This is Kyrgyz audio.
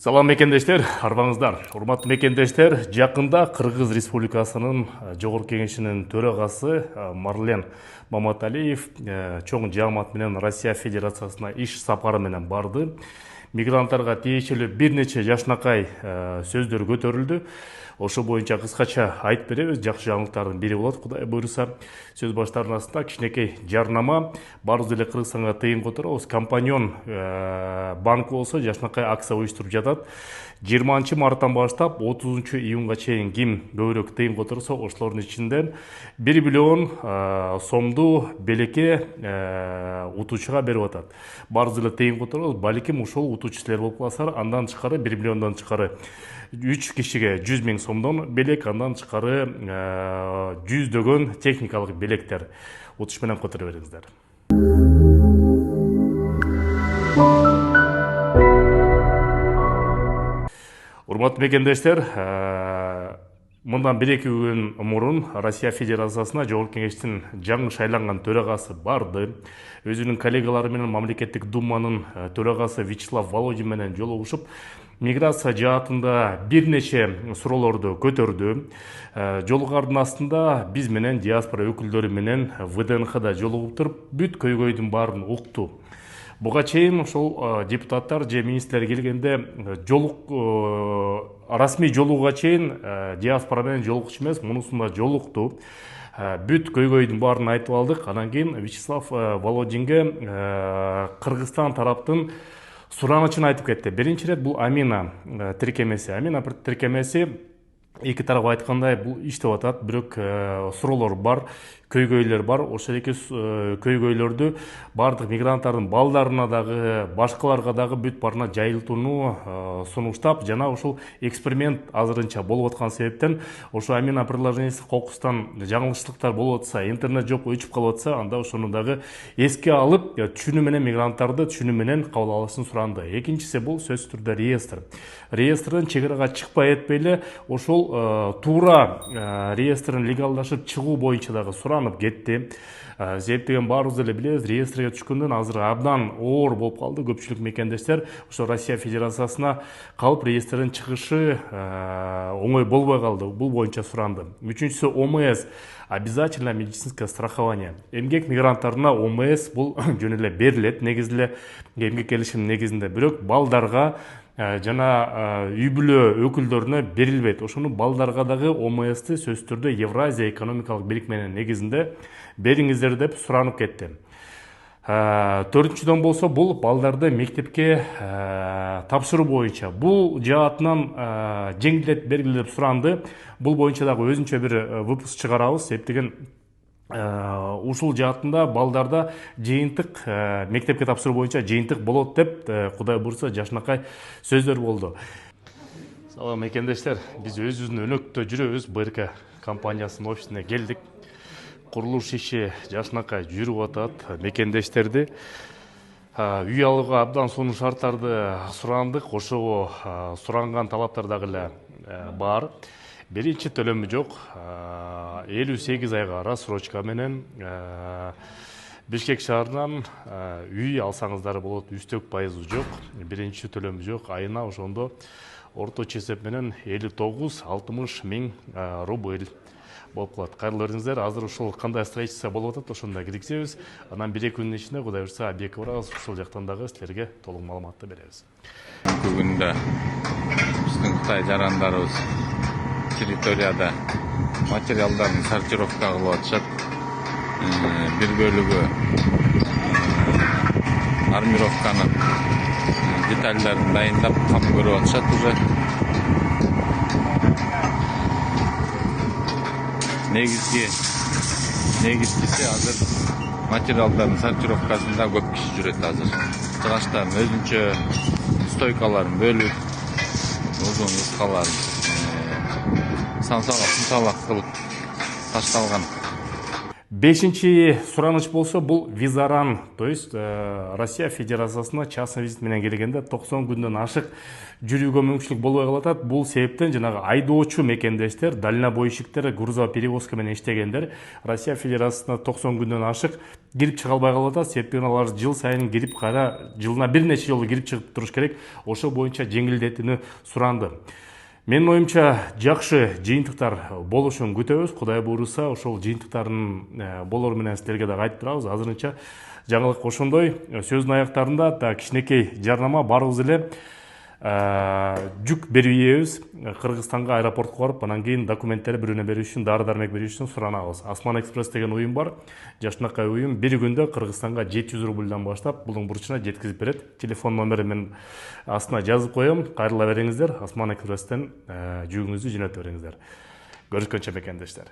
Салам мекендештер, арбаңыздар. Урматтуу мекендештер, жакында Кыргыз Республикасынын Жогорку Кеңешинин төрагасы Марлен Маматалиев чоң жаамат менен Россия Федерациясына иш сапары менен барды. Мигранттарга тиешелүү бир нече жашнакай сөздөр көтөрүлдү. Ошо боюнча кыскача айтып беребиз. Жакшы жаңылыктардын бири болот, Кудай буйруса. Сөз баштарынын астында кичинекей жарнама. Баарыбыз эле Кыргызстанга тыйын которобуз. Компаньон банк болсо жашнакай акция уюштуруп жатат. 20 марттан баштап 30 июнга чейин ким көбүрөөк тыйын которсо, ошолордун ичинде 1 миллион сомду белекке утуучуга берип атат. Баарыбыз эле тыйын которобуз. Балким ушул утуучу силер болуп каласыздар. Андан тышкары 1 миллиондон тышкары 3 кишиге 100 000 сомдон белек, андан тышкары жүздөгөн техникалык белектер. Утуш менен которо бериңиздер. Урматтуу мекендештер, мындан 1-2 күн мурун Россия Федерациясына Жогорку Кеңештин жаңы шайланган төрагасы барды. Өзүнүн коллегалары менен мамлекеттик думанын төрагасы Вячеслав Володин менен жолугушуп, миграция жаатында бир нече суроолорду көтөрдү. Жолугардын астында биз менен диаспора өкүлдөрү менен ВДНХда жолугуп туруп, бүт көйгөйдүн баарын укту. Буга чейин ошол депутаттар же министрлер келгенде расмий жолугууга чейин диаспора менен жолугуш эмес, мунусунда жолукту. Бүт көйгөйдүн баарын айтып алдык. Анан кийин Вячеслав Володинге Кыргызстан тараптын суранычын айтып кетти. Биринчи ирет бул Амина тиркемеси. Амина тиркемеси эки тарап айткандай бул иштеп атат, бирок суроолор бар, көйгөйлөр бар. Ошол эки көйгөйлөрдү бардык мигранттардын балдарына дагы, башкаларга дагы бүт баарына жайылтууну сунуштап, жана ушул эксперимент азырынча болуп аткан себептен ошо Амина приложениясы кокустан жаңылыштыктар болуп атса, интернет жок өчүп калып атса, анда ошону дагы эске алып, түшүнүү менен мигранттарды түшүнүү менен кабыл алышын суранды. Экинчиси бул сөзсүз түрдө реестр. Реестрден чегарага чыкпай этпей эле ошол туура реестрин легалдашып чыгуу боюнча дагы суранып кетти. Себептеген баарыбыз эле билебиз, реестрге түшкөндөн азыр абдан оор болуп калды. Көпчүлүк мекендештер ошо Россия Федерациясына калып реестрден чыгышы оңой болбой калды. Бул боюнча суранды. Үчүнчүсү ОМС. Обязательно медицинское страхование. Эмгек мигранттарына ОМС бул жөн эле берилет, негизи эле эмгек келишиминин негизинде. Бирок балдарга жана үй бүлө өкүлдөрүнө берилбейт. Ошону балдарга дагы ОМСти сөзсүз түрдө Евразия экономикалык бирикменин негизинде бериңиздер деп суранып кетти. Төртүнчүдөн болсо бул балдарды мектепке тапшыруу боюнча. Бул жаатынан жеңилдет бергиле деп суранды. Бул боюнча дагы өзүнчө бир выпуск чыгарабыз. Себептеген ушул жаатында балдарда жыйынтык мектепке тапшыруу боюнча жыйынтык болот деп Кудай буйруса жашнакай сөздөр болду. Салам мекендештер, биз өзүбүздүн өнөктө жүрөбүз. БРК компаниясынын офисине келдик. Курулуш иши жашнакай жүрүп атат. Мекендештерди үй алууга абдан сонун шарттарды сурандык. Ошого суранган талаптар дагы эле бар. Биринчи төлөмү жок. 58 айга рассрочка менен Бишкек шаарынан үй алсаңыздар болот. Үстөк пайызы жок. Биринчи төлөмү жок. Айына ошондо орточо эсеп менен 59-60 миң рубль болуп калат. Кайрылуу бериңиздер. Азыр ушул кандай строительство болуп атат, ошондо киргизебиз. Анан 1-2 күндүн ичинде Кудай буйруса объектке барабыз. Ушул жактан дагы силерге толук маалыматты беребиз. Бүгүндө биздин Кытай жарандарыбыз территорияда материалдарын сортировка кылып атышат. Бир бөлүгү армировканын детальдерин дайындап кам көрүп атышат уже. Негизгиси азыр материалдардын сортировкасында көп киши жүрөт азыр. Жыгачтардын өзүнчө стойкаларын бөлүп, узун ыскаларын сансалак кылып ташталган. Бешинчи сураныч болсо бул визаран, то есть Россия Федерациясына частный визит менен келгенде 90 күндөн ашык жүрүүгө мүмкүнчүлүк болбой калатат. Бул себептен жанагы айдоочу мекендештер, дальнобойщиктер, грузовая перевозка менен иштегендер Россия Федерациясына 90 күндөн ашык кирип чыга албай калатат. Себеби алар жыл сайын кирип кайра жылына бир нече жолу кирип чыгып туруш керек. Ошол боюнча жеңилдетүүнү суранды. Менин оюмча жакшы жыйынтыктар болушун күтөбүз. Кудай буйруса, ошол жыйынтыктардын болору менен силерге дагы айтып турабыз. Азырынча жаңылык ошондой. Сөздүн аяктарында да кичинекей жарнама, барыбыз эле жүк берип ийебиз. Кыргызстанга аэропортко барып, анан кийин документтери бирөөнө берүү үчүн, дары дармек берүү үчүн суранабыз. Осман Экспресс деген уюм бар. Жашынакай уюм бир күндө Кыргызстанга 700 рубльдан баштап булуң бурчуна жеткизип берет. Телефон номери мен астына жазып коем. Кайрыла бериңиздер. Осман Экспресстен жүгүңүздү жөнөтө бериңиздер. Көрүшкөнчө мекендештер.